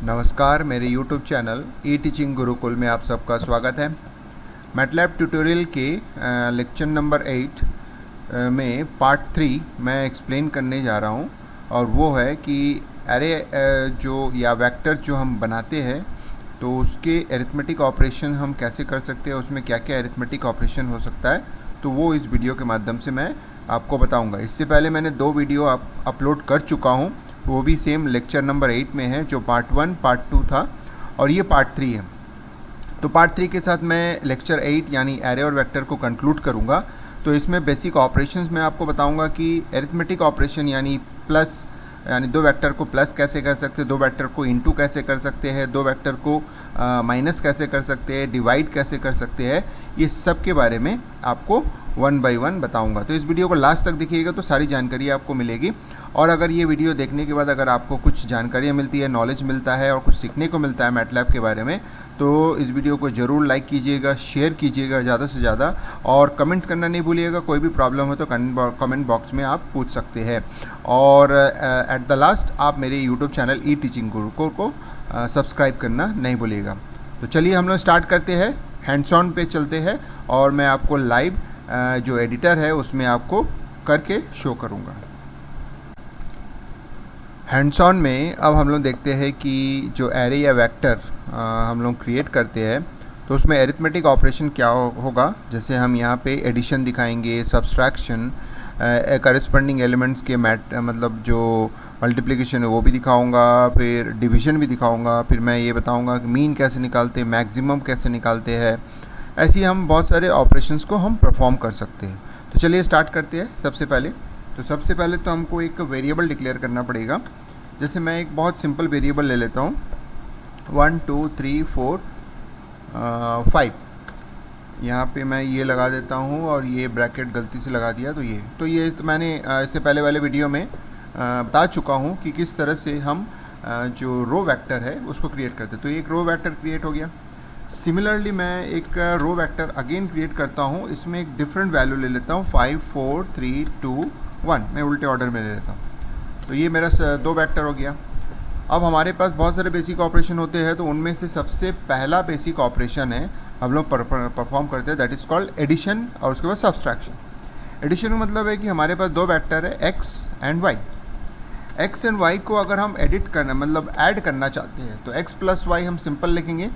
नमस्कार, मेरे YouTube channel ई teaching Gurukul में आप सबका स्वागत है। मैटलैब ट्यूटोरियल के लेक्चर नंबर 8 में पार्ट 3 मैं एक्सप्लेन करने जा रहा हूं, और वो है कि एरे जो या वेक्टर जो हम बनाते हैं तो उसके एरिथमेटिक ऑपरेशन हम कैसे कर सकते हैं, उसमें क्या क्या एरिथमेटिक ऑपरेशन हो सकता है, तो वो इस वीडियो के माध्यम से मैं आपको बताऊंगा। इससे पहले मैंने 2 वीडियो अपलोड कर चुका हूं, वो भी सेम लेक्चर नंबर 8 में है, जो पार्ट 1 पार्ट 2 था और ये पार्ट 3 है। तो पार्ट 3 के साथ मैं लेक्चर 8 यानी एरे और वेक्टर को कंक्लूड करूँगा। तो इसमें बेसिक ऑपरेशंस में आपको बताऊँगा कि एरिथमेटिक ऑपरेशन यानी प्लस, यानी 2 वेक्टर को प्लस कैसे कर सकते हैं, 2 वेक्टर को इनटू कैसे कर सकते हैं, 2 वेक्टर को माइनस कैसे कर सकते हैं, डिवाइड कैसे कर सकते हैं, ये सब के बारे में आपको 1 बाय 1 बताऊंगा। तो इस वीडियो को लास्ट तक देखिएगा तो सारी जानकारी आपको मिलेगी। और अगर ये वीडियो देखने के बाद अगर आपको कुछ जानकारियाँ मिलती है, नॉलेज मिलता है और कुछ सीखने को मिलता है मैटलैब के बारे में, तो इस वीडियो को ज़रूर लाइक कीजिएगा, शेयर कीजिएगा ज़्यादा से ज़्यादा, और कमेंट्स करना नहीं भूलिएगा। कोई भी प्रॉब्लम हो तो कमेंट बॉक्स में आप पूछ सकते हैं। और एट द लास्ट आप मेरे यूट्यूब चैनल ई टीचिंग गुरुकुल को सब्सक्राइब करना नहीं भूलिएगा। तो चलिए हम लोग स्टार्ट करते हैं, हैंड्स ऑन पे चलते हैं, और मैं आपको लाइव जो एडिटर है उसमें आपको करके शो करूँगा। हैंड्स ऑन में अब हम लोग देखते हैं कि जो एरे या वेक्टर हम लोग क्रिएट करते हैं तो उसमें एरिथमेटिक ऑपरेशन क्या होगा। जैसे हम यहाँ पे एडिशन दिखाएंगे, सब्सट्रैक्शन, करस्पॉन्डिंग एलिमेंट्स के मतलब जो मल्टीप्लिकेशन है वो भी दिखाऊंगा, फिर डिवीजन भी दिखाऊंगा, फिर मैं ये बताऊंगा कि मीन कैसे निकालते हैं, मैक्सिमम कैसे निकालते हैं। ऐसे ही हम बहुत सारे ऑपरेशंस को हम परफॉर्म कर सकते हैं। तो चलिए स्टार्ट करते हैं। सबसे पहले तो हमको एक वेरिएबल डिक्लेयर करना पड़ेगा। जैसे मैं एक बहुत सिंपल वेरिएबल ले लेता हूँ, 1 2 3 4 5। यहाँ पे मैं ये लगा देता हूँ और ये ब्रैकेट गलती से लगा दिया, तो ये तो मैंने इससे पहले वाले वीडियो में बता चुका हूँ कि किस तरह से हम जो रो वेक्टर है उसको क्रिएट करते हैं। तो एक रो वेक्टर क्रिएट हो गया। सिमिलरली मैं एक रो वेक्टर अगेन क्रिएट करता हूँ, इसमें एक डिफरेंट वैल्यू ले लेता हूँ, 5 4 3 2 1। मैं उल्टे ऑर्डर में ले लेता हूँ। तो ये मेरा 2 वेक्टर हो गया। अब हमारे पास बहुत सारे बेसिक ऑपरेशन होते हैं, तो उनमें से सबसे पहला बेसिक ऑपरेशन है हम लोग परफॉर्म करते हैं, दैट इज़ कॉल्ड एडिशन, और उसके बाद सब्सट्रैक्शन। एडिशन का मतलब है कि हमारे पास 2 वेक्टर है, x and y. X and y को अगर हम एडिट करना मतलब ऐड करना चाहते हैं तो एक्स प्लस वाई हम सिंपल लिखेंगे,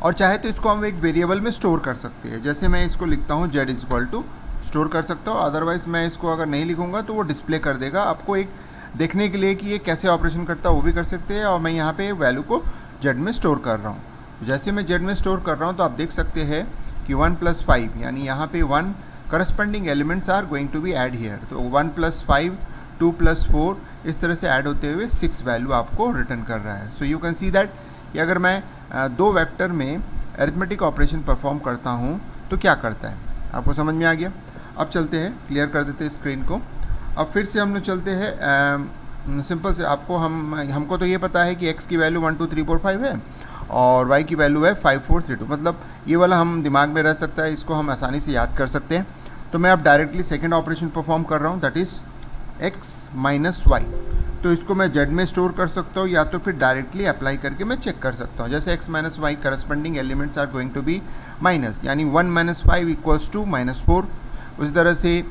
और चाहे तो इसको हम एक वेरिएबल में स्टोर कर सकते हैं। जैसे मैं इसको लिखता हूँ z is equal to, store कर सकता हूँ। अदरवाइज़ मैं इसको अगर नहीं लिखूँगा तो वो डिस्प्ले कर देगा आपको, एक देखने के लिए कि ये कैसे ऑपरेशन करता है वो भी कर सकते हैं। और मैं यहाँ पे वैल्यू को z में स्टोर कर रहा हूँ। जैसे मैं z में स्टोर कर रहा हूँ तो आप देख सकते हैं कि 1 + 5 यानी यहाँ पे 1 corresponding elements are going to be add here. तो 1 + 5 2 + 4 इस तरह से ऐड होते हुए 6 वैल्यू आपको रिटर्न कर रहा है। So you can see that कि अगर मैं 2 वेक्टर में अरिथमेटिक ऑपरेशन परफॉर्म करता हूँ तो क्या करता है, आपको समझ में आ गया। अब चलते हैं, क्लियर कर देते हैं स्क्रीन को। अब फिर से हम लोग चलते हैं सिंपल से। हमको तो ये पता है कि x की वैल्यू 1 2 3 4 5 है और y की वैल्यू है 5 4 3 2, मतलब ये वाला हम दिमाग में रह सकता है, इसको हम आसानी से याद कर सकते हैं। तो मैं अब डायरेक्टली सेकेंड ऑपरेशन परफॉर्म कर रहा हूँ, दैट इज़ x - y। तो इसको मैं z में स्टोर कर सकता हूँ, या तो फिर डायरेक्टली अप्लाई करके मैं चेक कर सकता हूँ। जैसे x - y corresponding elements are going to be minus, यानी 1 - 5 = -4। उसी तरह से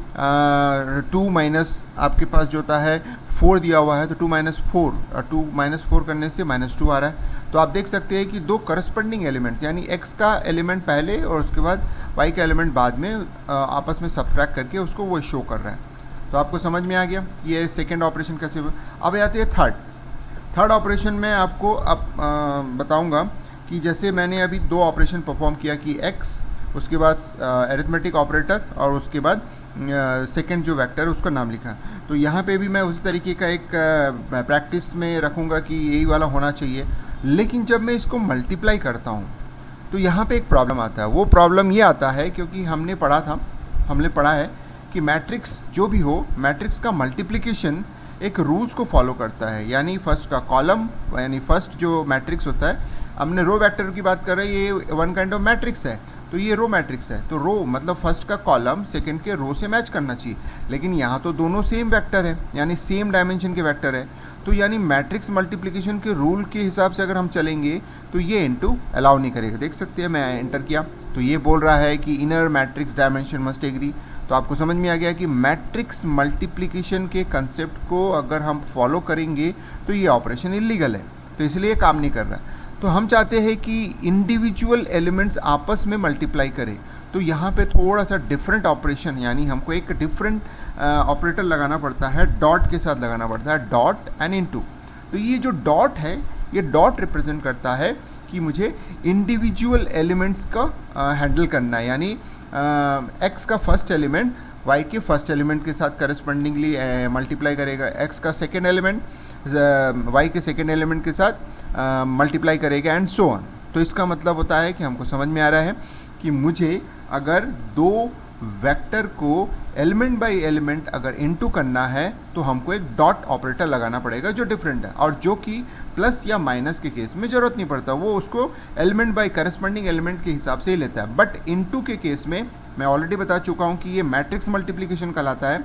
2 माइनस आपके पास जो होता है 4 दिया हुआ है, तो 2 - 4 और 2 - 4 करने से -2 आ रहा है। तो आप देख सकते हैं कि 2 करस्पॉन्डिंग एलिमेंट्स, यानी x का एलिमेंट पहले और उसके बाद y का एलिमेंट बाद में आपस में सब्ट्रैक्ट करके उसको वो शो कर रहा है। तो आपको समझ में आ गया ये सेकेंड ऑपरेशन कैसे हुआ। अब आते हैं थर्ड ऑपरेशन में आपको अब बताऊँगा कि जैसे मैंने अभी 2 ऑपरेशन परफॉर्म किया कि x, उसके बाद एरिथमेटिक ऑपरेटर, और उसके बाद सेकंड जो वेक्टर है उसका नाम लिखा। तो यहाँ पे भी मैं उसी तरीके का एक प्रैक्टिस में रखूँगा कि यही वाला होना चाहिए। लेकिन जब मैं इसको मल्टीप्लाई करता हूँ तो यहाँ पे एक प्रॉब्लम आता है। वो प्रॉब्लम ये आता है क्योंकि हमने पढ़ा है कि मैट्रिक्स जो भी हो, मैट्रिक्स का मल्टीप्लिकेशन एक रूल्स को फॉलो करता है। यानी फर्स्ट का कॉलम, यानी फर्स्ट जो मैट्रिक्स होता है, हमने रो वेक्टर की बात कर रहे हैं, ये वन काइंड ऑफ मैट्रिक्स है। तो ये रो मैट्रिक्स है, तो रो मतलब फर्स्ट का कॉलम सेकंड के रो से मैच करना चाहिए, लेकिन यहाँ तो दोनों सेम वेक्टर है, यानी सेम डायमेंशन के वेक्टर है। तो यानी मैट्रिक्स मल्टीप्लिकेशन के रूल के हिसाब से अगर हम चलेंगे तो ये इनटू अलाउ नहीं करेगा। देख सकते हैं मैं एंटर किया तो ये बोल रहा है कि inner matrix dimension must agree. तो आपको समझ में आ गया कि मैट्रिक्स मल्टीप्लिकेशन के कंसेप्ट को अगर हम फॉलो करेंगे तो ये ऑपरेशन इलीगल है, तो इसलिए काम नहीं कर रहा। तो हम चाहते हैं कि इंडिविजुअल एलिमेंट्स आपस में मल्टीप्लाई करें, तो यहाँ पे थोड़ा सा डिफरेंट ऑपरेशन, यानी हमको एक डिफरेंट ऑपरेटर लगाना पड़ता है, डॉट के साथ लगाना पड़ता है, डॉट एंड इनटू। तो ये जो डॉट है, ये डॉट रिप्रेजेंट करता है कि मुझे इंडिविजुअल एलिमेंट्स का हैंडल करना है, यानी एक्स का फर्स्ट एलिमेंट वाई के फर्स्ट एलिमेंट के साथ करस्पॉन्डिंगली मल्टीप्लाई करेगा, एक्स का सेकेंड एलिमेंट वाई के सेकेंड एलिमेंट के साथ मल्टीप्लाई करेगा एंड सो ऑन। तो इसका मतलब होता है कि हमको समझ में आ रहा है कि मुझे अगर दो वेक्टर को एलिमेंट बाय एलिमेंट अगर इनटू करना है तो हमको एक डॉट ऑपरेटर लगाना पड़ेगा जो डिफरेंट है, और जो कि प्लस या माइनस के केस में ज़रूरत नहीं पड़ता, वो उसको एलिमेंट बाय करस्पॉन्डिंग एलिमेंट के हिसाब से ही लेता है। बट इनटू के केस में मैं ऑलरेडी बता चुका हूँ कि ये मैट्रिक्स मल्टीप्लिकेशन कहलाता है,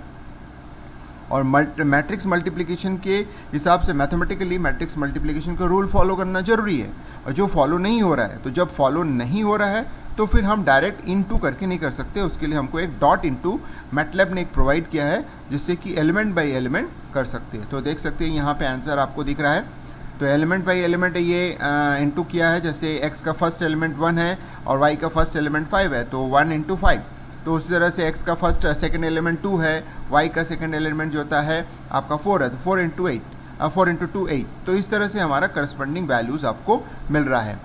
और मैट्रिक्स मल्टीप्लिकेशन के हिसाब से मैथमेटिकली मैट्रिक्स मल्टीप्लिकेशन का रूल फॉलो करना जरूरी है, और जो फॉलो नहीं हो रहा है, तो जब फॉलो नहीं हो रहा है तो फिर हम डायरेक्ट इनटू करके नहीं कर सकते, उसके लिए हमको एक डॉट इनटू मैटलैब ने एक प्रोवाइड किया है जिससे कि एलिमेंट बाय एलिमेंट कर सकते हैं। तो देख सकते हैं यहाँ पे आंसर आपको दिख रहा है, तो एलिमेंट बाय एलिमेंट ये इनटू किया है, जैसे एक्स का फर्स्ट एलिमेंट 1 है और वाई का फर्स्ट एलिमेंट 5 है, तो 1 इंटू 5। तो उसी तरह से एक्स का फर्स्ट सेकंड एलिमेंट 2 है, वाई का सेकंड एलिमेंट जो होता है आपका 4 है, तो 4 इंटू 2 8। तो इस तरह से हमारा करस्पॉन्डिंग वैल्यूज़ आपको मिल रहा है।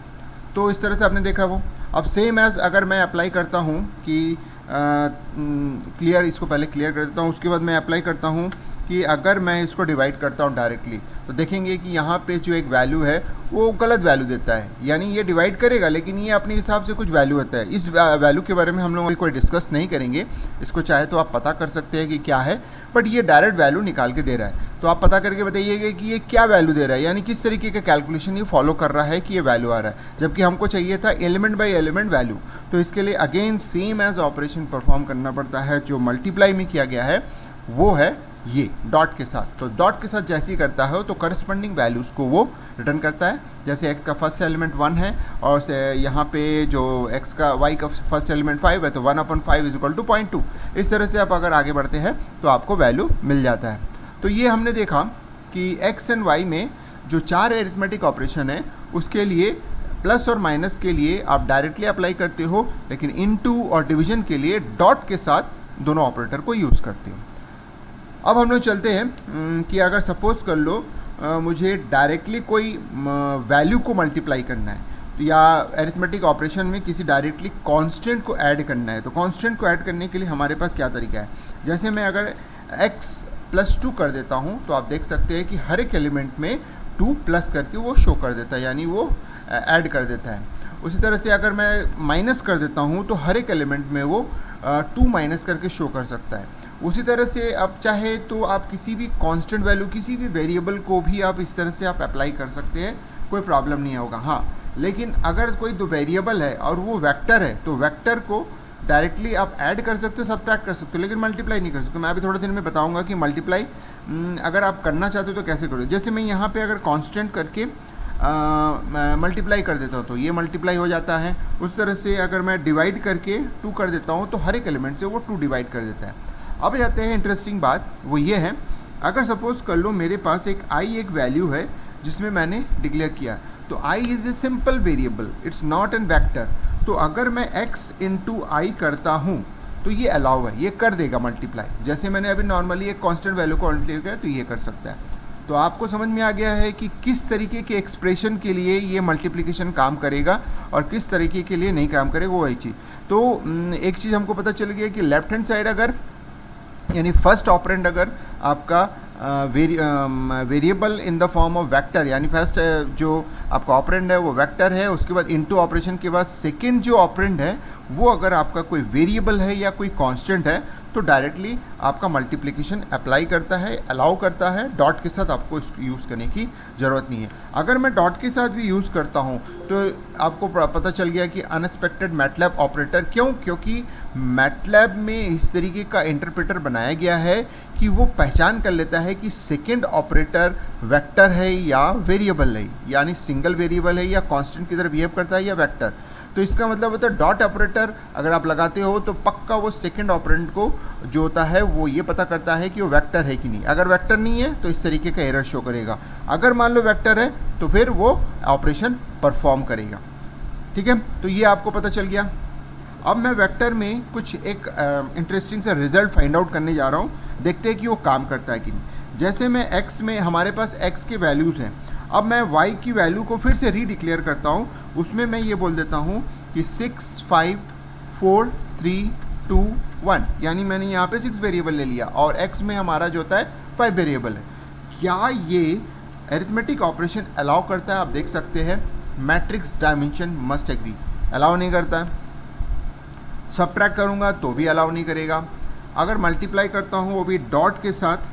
तो इस तरह से आपने देखा वो। अब सेम एज अगर मैं अप्लाई करता हूँ कि क्लियर, इसको पहले क्लियर कर देता हूँ, उसके बाद मैं अप्लाई करता हूँ कि अगर मैं इसको डिवाइड करता हूँ डायरेक्टली, तो देखेंगे कि यहाँ पे जो एक वैल्यू है वो गलत वैल्यू देता है, यानी ये डिवाइड करेगा लेकिन ये अपने हिसाब से कुछ वैल्यू होता है। इस वैल्यू के बारे में हम लोग कोई डिस्कस नहीं करेंगे, इसको चाहे तो आप पता कर सकते हैं कि क्या है, बट ये डायरेक्ट वैल्यू निकाल के दे रहा है। तो आप पता करके बताइएगा कि ये क्या वैल्यू दे रहा है, यानी किस तरीके का कैलकुलेशन ये फॉलो कर रहा है कि ये वैल्यू आ रहा है, जबकि हमको चाहिए था एलिमेंट बाय एलिमेंट वैल्यू। तो इसके लिए again same as operation perform करना पड़ता है, जो मल्टीप्लाई में किया गया है वो है ये डॉट के साथ। तो डॉट के साथ जैसे ही करता है तो करस्पॉन्डिंग वैल्यूज़ को वो रिटर्न करता है, जैसे एक्स का फर्स्ट एलिमेंट 1 है और यहाँ पे जो एक्स का वाई का फर्स्ट एलिमेंट 5 है, तो 1/5 इज इक्वल टू 0.2। इस तरह से आप अगर आगे बढ़ते हैं तो आपको वैल्यू मिल जाता है। तो ये हमने देखा कि एक्स एंड वाई में जो 4 एरिथमेटिक ऑपरेशन है उसके लिए प्लस और माइनस के लिए आप डायरेक्टली अप्लाई करते हो, लेकिन इनटू और डिवीजन के लिए डॉट के साथ दोनों ऑपरेटर को यूज़ करते हो। अब हम लोग चलते हैं कि अगर सपोज़ कर लो मुझे डायरेक्टली कोई वैल्यू को मल्टीप्लाई करना है, तो या एरिथमेटिक ऑपरेशन में किसी डायरेक्टली कांस्टेंट को ऐड करना है, तो कांस्टेंट को ऐड करने के लिए हमारे पास क्या तरीका है। जैसे मैं अगर x + 2 कर देता हूँ तो आप देख सकते हैं कि हर एक एलिमेंट में 2 प्लस करके वो शो कर देता है, यानी वो ऐड कर देता है। उसी तरह से अगर मैं माइनस कर देता हूँ तो हर एक एलिमेंट में वो 2 माइनस करके शो कर सकता है। उसी तरह से अब चाहे तो आप किसी भी कांस्टेंट वैल्यू, किसी भी वेरिएबल को भी आप इस तरह से आप अप्लाई कर सकते हैं, कोई प्रॉब्लम नहीं होगा। हाँ, लेकिन अगर कोई दो वेरिएबल है और वो वेक्टर है तो वेक्टर को डायरेक्टली आप ऐड कर सकते हो, सब्ट्रैक्ट कर सकते हो, लेकिन मल्टीप्लाई नहीं कर सकते। मैं अभी थोड़े दिन में बताऊंगा कि मल्टीप्लाई अगर आप करना चाहते हो तो कैसे करो। जैसे मैं यहाँ पे अगर कांस्टेंट करके मल्टीप्लाई कर देता हूँ तो ये मल्टीप्लाई हो जाता है। उस तरह से अगर मैं डिवाइड करके 2 कर देता हूँ तो हर एक एलिमेंट से वो 2 डिवाइड कर देता है। अब आते हैं इंटरेस्टिंग बात, वो ये है अगर सपोज़ कर लो मेरे पास एक एक वैल्यू है जिसमें मैंने डिक्लेयर किया, तो i is a simple variable, it's not an vector. तो अगर मैं x इंटू आई करता हूँ तो ये अलाउ है, ये कर देगा मल्टीप्लाई। जैसे मैंने अभी नॉर्मली एक कांस्टेंट वैल्यू को मल्टीप्लाई किया तो ये कर सकता है। तो आपको समझ में आ गया है कि किस तरीके के एक्सप्रेशन के लिए ये मल्टीप्लिकेशन काम करेगा और किस तरीके के लिए नहीं काम करेगा, वो एक चीज़। तो एक चीज़ हमको पता चल गया कि लेफ्ट हैंड साइड अगर यानी फर्स्ट ऑपरेंड अगर आपका variable in the form of vector, यानी फर्स्ट जो आपका ऑपरेंड है वो वेक्टर है, उसके बाद इनटू ऑपरेशन के बाद सेकंड जो ऑपरेंड है वो अगर आपका कोई वेरिएबल है या कोई कांस्टेंट है तो डायरेक्टली आपका मल्टीप्लिकेशन अप्लाई करता है, अलाउ करता है, डॉट के साथ आपको इसको यूज़ करने की ज़रूरत नहीं है। अगर मैं डॉट के साथ भी यूज़ करता हूँ तो आपको पता चल गया कि अनएक्सपेक्टेड मैटलैब ऑपरेटर, क्योंकि मैटलैब में इस तरीके का इंटरप्रेटर बनाया गया है कि वो पहचान कर लेता है कि सेकेंड ऑपरेटर वेक्टर है या वेरिएबल है, यानी सिंगल वेरिएबल है या कांस्टेंट की तरह बिहेव करता है या वेक्टर। तो इसका मतलब होता है डॉट ऑपरेटर अगर आप लगाते हो तो पक्का वो सेकंड ऑपरेंड को जो होता है वो ये पता करता है कि वो वेक्टर है कि नहीं। अगर वेक्टर नहीं है तो इस तरीके का एरर शो करेगा, अगर मान लो वेक्टर है तो फिर वो ऑपरेशन परफॉर्म करेगा। ठीक है, तो ये आपको पता चल गया। अब मैं वेक्टर में कुछ एक इंटरेस्टिंग सा रिजल्ट फाइंड आउट करने जा रहा हूँ, देखते हैं कि वो काम करता है कि नहीं। जैसे मैं x में, हमारे पास x के वैल्यूज़ हैं, अब मैं y की वैल्यू को फिर से रीडिक्लेयर करता हूँ। उसमें मैं ये बोल देता हूँ कि 6 5 4 3 2 1, यानी मैंने यहाँ पे 6 वेरिएबल ले लिया और x में हमारा जो होता है 5 वेरिएबल है। क्या ये अरिथमेटिक ऑपरेशन अलाउ करता है? आप देख सकते हैं matrix dimension must agree, allow नहीं करता है। सबट्रैक्ट करूँगा तो भी अलाउ नहीं करेगा। अगर मल्टीप्लाई करता हूँ वो भी डॉट के साथ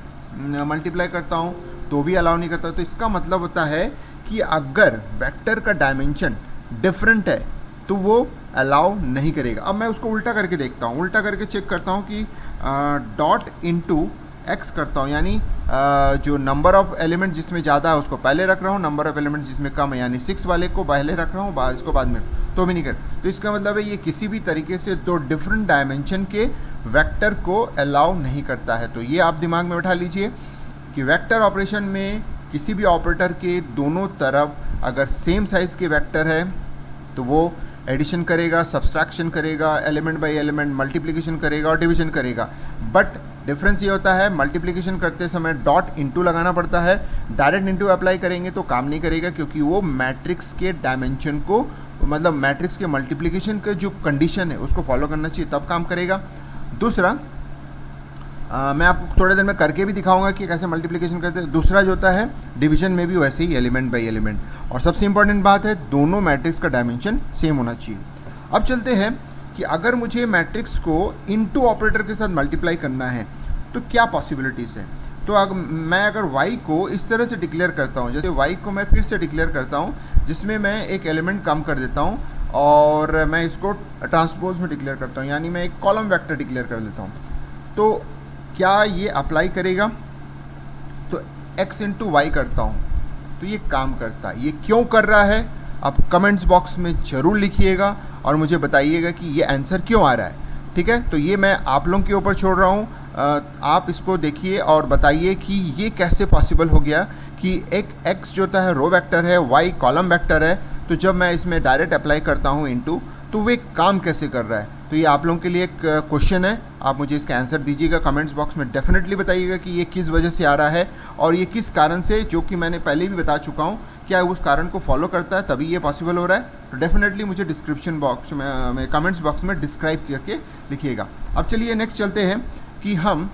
मल्टीप्लाई करता हूँ तो भी अलाउ नहीं करता। तो इसका मतलब होता है कि अगर वेक्टर का डायमेंशन डिफरेंट है तो वो अलाउ नहीं करेगा। अब मैं उसको उल्टा करके देखता हूँ, उल्टा करके चेक करता हूँ कि डॉट इनटू एक्स करता हूँ, यानी जो नंबर ऑफ एलिमेंट जिसमें ज़्यादा है उसको पहले रख रहा हूँ, नंबर ऑफ एलिमेंट जिसमें कम है यानी 6 वाले को पहले रख रहा हूँ, इसको बाद में, तो भी नहीं कर। तो इसका मतलब है ये किसी भी तरीके से दो डिफरेंट डायमेंशन के वेक्टर को अलाउ नहीं करता है। तो ये आप दिमाग में बैठा लीजिए कि वेक्टर ऑपरेशन में किसी भी ऑपरेटर के दोनों तरफ अगर सेम साइज़ के वेक्टर है तो वो एडिशन करेगा, सब्सट्रैक्शन करेगा, एलिमेंट बाय एलिमेंट मल्टीप्लिकेशन करेगा और डिवीजन करेगा। बट डिफरेंस ये होता है मल्टीप्लिकेशन करते समय डॉट इनटू लगाना पड़ता है, डायरेक्ट इनटू अप्लाई करेंगे तो काम नहीं करेगा, क्योंकि वो मैट्रिक्स के डायमेंशन को, मतलब मैट्रिक्स के मल्टीप्लिकेशन के जो कंडीशन है उसको फॉलो करना चाहिए, तब काम करेगा। दूसरा मैं आपको थोड़े देर में करके भी दिखाऊंगा कि कैसे मल्टीप्लिकेशन करते हैं। दूसरा जो होता है डिवीजन में भी वैसे ही एलिमेंट बाय एलिमेंट। और सबसे इंपॉर्टेंट बात है दोनों मैट्रिक्स का डायमेंशन सेम होना चाहिए। अब चलते हैं कि अगर मुझे मैट्रिक्स को इनटू ऑपरेटर के साथ मल्टीप्लाई करना है तो क्या पॉसिबिलिटीज़ है। तो मैं अगर y को इस तरह से डिक्लेयर करता हूँ, जैसे y को मैं फिर से डिक्लेयर करता हूँ जिसमें मैं एक एलिमेंट कम कर देता हूँ और मैं इसको ट्रांसपोज में डिक्लेयर करता हूँ, यानी मैं एक कॉलम वेक्टर डिक्लेयर कर देता हूँ। तो क्या ये अप्लाई करेगा? तो x इंटू वाई करता हूँ तो ये काम करता है। ये क्यों कर रहा है आप कमेंट्स बॉक्स में ज़रूर लिखिएगा और मुझे बताइएगा कि ये आंसर क्यों आ रहा है। ठीक है, तो ये मैं आप लोगों के ऊपर छोड़ रहा हूँ, आप इसको देखिए और बताइए कि ये कैसे पॉसिबल हो गया कि एक x जो होता है रो वेक्टर है, y कॉलम वेक्टर है, तो जब मैं इसमें डायरेक्ट अप्लाई करता हूँ इनटू तो वे काम कैसे कर रहा है। तो ये आप लोगों के लिए एक क्वेश्चन है, आप मुझे इसका आंसर दीजिएगा कमेंट्स बॉक्स में। डेफिनेटली बताइएगा कि ये किस वजह से आ रहा है और ये किस कारण से, जो कि मैंने पहले भी बता चुका हूँ, क्या उस कारण को फॉलो करता है तभी ये पॉसिबल हो रहा है। तो डेफिनेटली मुझे डिस्क्रिप्शन बॉक्स में कमेंट्स बॉक्स में डिस्क्राइब करके लिखिएगा। अब चलिए नेक्स्ट चलते हैं कि हम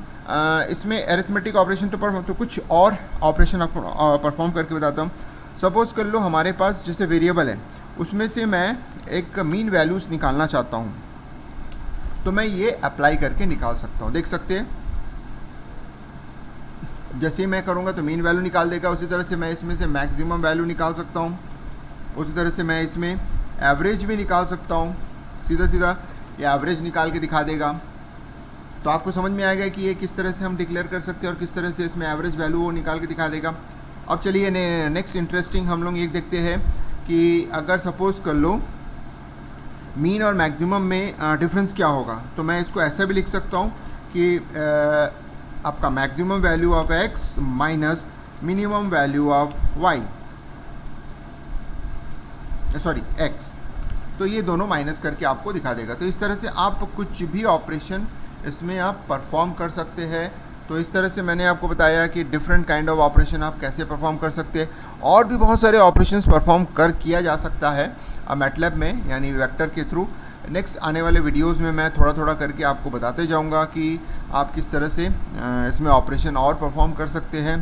इसमें अरिथमेटिक ऑपरेशन तो कुछ और ऑपरेशन परफॉर्म करके बताता हूँ। सपोज़ कर लो हमारे पास जैसे वेरिएबल है, उसमें से मैं एक मीन वैल्यूज़ निकालना चाहता हूँ, तो मैं ये अप्लाई करके निकाल सकता हूँ। देख सकते हैं जैसे ही मैं करूँगा तो मीन वैल्यू निकाल देगा। उसी तरह से मैं इसमें से मैक्सिमम वैल्यू निकाल सकता हूँ, उसी तरह से मैं इसमें एवरेज भी निकाल सकता हूँ। सीधा सीधा ये एवरेज निकाल के दिखा देगा। तो आपको समझ में आएगा कि ये किस तरह से हम डिक्लेयर कर सकते हैं और किस तरह से इसमें एवरेज वैल्यू वो निकाल के दिखा देगा। अब चलिए नेक्स्ट इंटरेस्टिंग हम लोग ये देखते हैं कि अगर सपोज़ कर लो मीन और मैक्सिमम में डिफरेंस क्या होगा। तो मैं इसको ऐसा भी लिख सकता हूँ कि आपका maximum value of x minus minimum value of y, sorry x, तो ये दोनों माइनस करके आपको दिखा देगा। तो इस तरह से आप कुछ भी ऑपरेशन इसमें आप परफॉर्म कर सकते हैं। तो इस तरह से मैंने आपको बताया कि डिफरेंट काइंड ऑफ ऑपरेशन आप कैसे परफॉर्म कर सकते हैं। और भी बहुत सारे ऑपरेशंस परफॉर्म किया जा सकता है मैटलैब में, यानी वेक्टर के थ्रू। नेक्स्ट आने वाले वीडियोस में मैं थोड़ा थोड़ा करके आपको बताते जाऊंगा कि आप किस तरह से इसमें ऑपरेशन और परफॉर्म कर सकते हैं।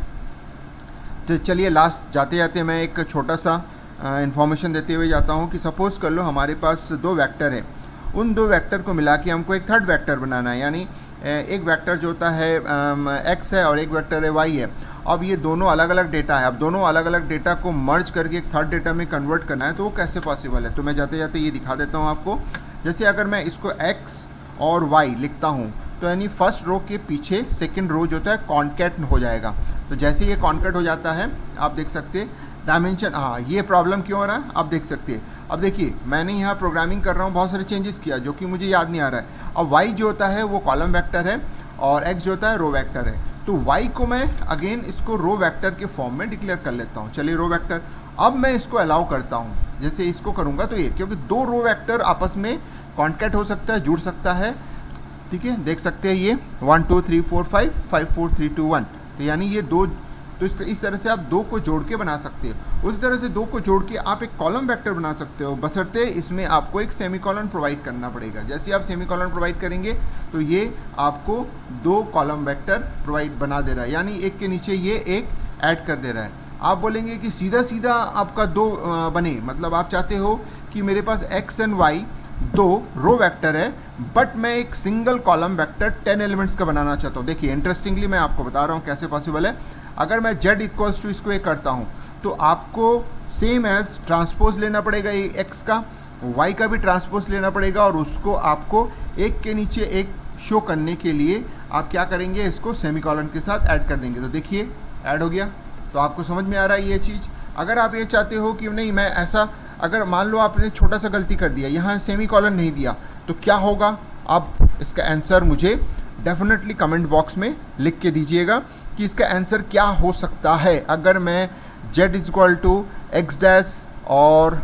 तो चलिए लास्ट जाते जाते मैं एक छोटा सा इन्फॉर्मेशन देते हुए जाता हूँ कि सपोज़ कर लो हमारे पास दो वेक्टर है, उन दो वेक्टर को मिला के हमको एक थर्ड वेक्टर बनाना है, यानी एक वेक्टर जो होता है एक्स है और एक वेक्टर है वाई है। अब ये दोनों अलग अलग डेटा है, अब दोनों अलग अलग डेटा को मर्ज करके एक थर्ड डेटा में कन्वर्ट करना है, तो वो कैसे पॉसिबल है। तो मैं जाते जाते ये दिखा देता हूँ आपको। जैसे अगर मैं इसको एक्स और वाई लिखता हूँ तो यानी फर्स्ट रो के पीछे सेकंड रो जो होता है कॉन्कैट हो जाएगा। तो जैसे ये कॉन्कैट हो जाता है आप देख सकते हैं डायमेंशन, हाँ ये प्रॉब्लम क्यों हो रहा है आप देख सकते हैं। अब देखिए मैंने यहाँ प्रोग्रामिंग कर रहा हूँ, बहुत सारे चेंजेस किया जो कि मुझे याद नहीं आ रहा है। अब वाई जो होता है वो कॉलम वेक्टर है और एक्स जो होता है रो वेक्टर है। तो वाई को मैं अगेन इसको रो वेक्टर के फॉर्म में डिक्लेयर कर लेता हूँ। चलिए रो वेक्टर, अब मैं इसको अलाउ करता हूँ। जैसे इसको करूँगा तो ये, क्योंकि दो रो वेक्टर आपस में कॉन्टैक्ट हो सकता है, जुड़ सकता है, ठीक है। देख सकते हैं ये 1 2 3 4 5 5 4 3 2 1, तो यानी ये दो, तो इस तरह से आप दो को जोड़ के बना सकते हो। उस तरह से दो को जोड़ के आप एक कॉलम वेक्टर बना सकते हो, बशर्ते इसमें आपको एक सेमीकोलन प्रोवाइड करना पड़ेगा। जैसे आप सेमीकोलन प्रोवाइड करेंगे तो ये आपको दो कॉलम वेक्टर प्रोवाइड बना दे रहा है, यानी एक के नीचे ये एक ऐड कर दे रहा है। आप बोलेंगे कि सीधा सीधा आपका दो बने, मतलब आप चाहते हो कि मेरे पास एक्स एंड वाई दो रो वेक्टर है बट मैं एक सिंगल कॉलम वेक्टर 10 एलिमेंट्स का बनाना चाहता हूँ। देखिए इंटरेस्टिंगली मैं आपको बता रहा हूँ कैसे पॉसिबल है। अगर मैं z इक्वल्स टू इसको एक करता हूँ तो आपको सेम एज ट्रांसपोज लेना पड़ेगा x का, y का भी ट्रांसपोज लेना पड़ेगा और उसको आपको एक के नीचे एक शो करने के लिए आप क्या करेंगे, इसको सेमीकोलन के साथ ऐड कर देंगे। तो देखिए ऐड हो गया। तो आपको समझ में आ रहा है ये चीज़। अगर आप ये चाहते हो कि नहीं मैं ऐसा, अगर मान लो आपने छोटा सा गलती कर दिया, यहाँ सेमीकोलन नहीं दिया तो क्या होगा, आप इसका आंसर मुझे डेफिनेटली कमेंट बॉक्स में लिख के दीजिएगा कि इसका आंसर क्या हो सकता है। अगर मैं z equal to x dash और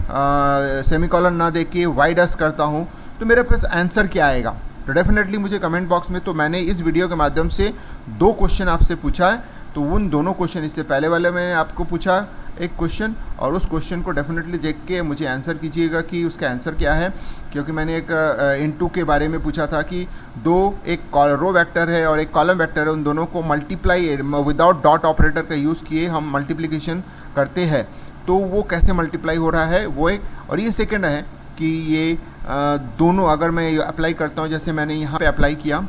सेमीकोलन ना दे के वाई डैश करता हूँ तो मेरे पास आंसर क्या आएगा। तो डेफिनेटली मुझे कमेंट बॉक्स में, तो मैंने इस वीडियो के माध्यम से दो क्वेश्चन आपसे पूछा है, तो उन दोनों क्वेश्चन, इससे पहले वाले मैंने आपको पूछा एक क्वेश्चन और उस क्वेश्चन को डेफिनेटली देख के मुझे आंसर कीजिएगा कि उसका आंसर क्या है। क्योंकि मैंने एक इनटू के बारे में पूछा था कि दो, एक रो वेक्टर है और एक कॉलम वेक्टर है, उन दोनों को मल्टीप्लाई विदाउट डॉट ऑपरेटर का यूज़ किए हम मल्टीप्लिकेशन करते हैं, तो वो कैसे मल्टीप्लाई हो रहा है वो एक। और ये सेकेंड है कि ये दोनों अगर मैं अप्लाई करता हूँ, जैसे मैंने यहाँ पे अप्लाई किया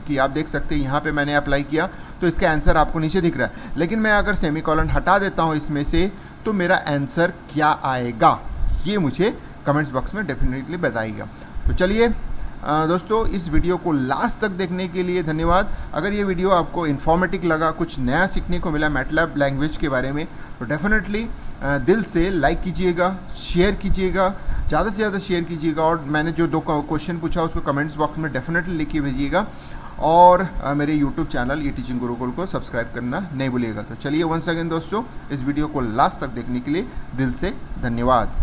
कि आप देख सकते हैं यहाँ पे मैंने अप्लाई किया तो इसका आंसर आपको नीचे दिख रहा है, लेकिन मैं अगर सेमीकोलन हटा देता हूँ इसमें से तो मेरा आंसर क्या आएगा, ये मुझे कमेंट्स बॉक्स में डेफिनेटली बताइएगा। तो चलिए दोस्तों, इस वीडियो को लास्ट तक देखने के लिए धन्यवाद। अगर ये वीडियो आपको इन्फॉर्मेटिव लगा, कुछ नया सीखने को मिला मैटलैब लैंग्वेज के बारे में, तो डेफिनेटली दिल से लाइक कीजिएगा, शेयर कीजिएगा, ज़्यादा से ज़्यादा शेयर कीजिएगा। और मैंने जो दो क्वेश्चन पूछा उसको कमेंट्स बॉक्स में डेफिनेटली लिख के भेजिएगा। और मेरे यूट्यूब चैनल ये टीचिंग गुरुकुल को सब्सक्राइब करना नहीं भूलिएगा। तो चलिए वंस अगेन दोस्तों, इस वीडियो को लास्ट तक देखने के लिए दिल से धन्यवाद।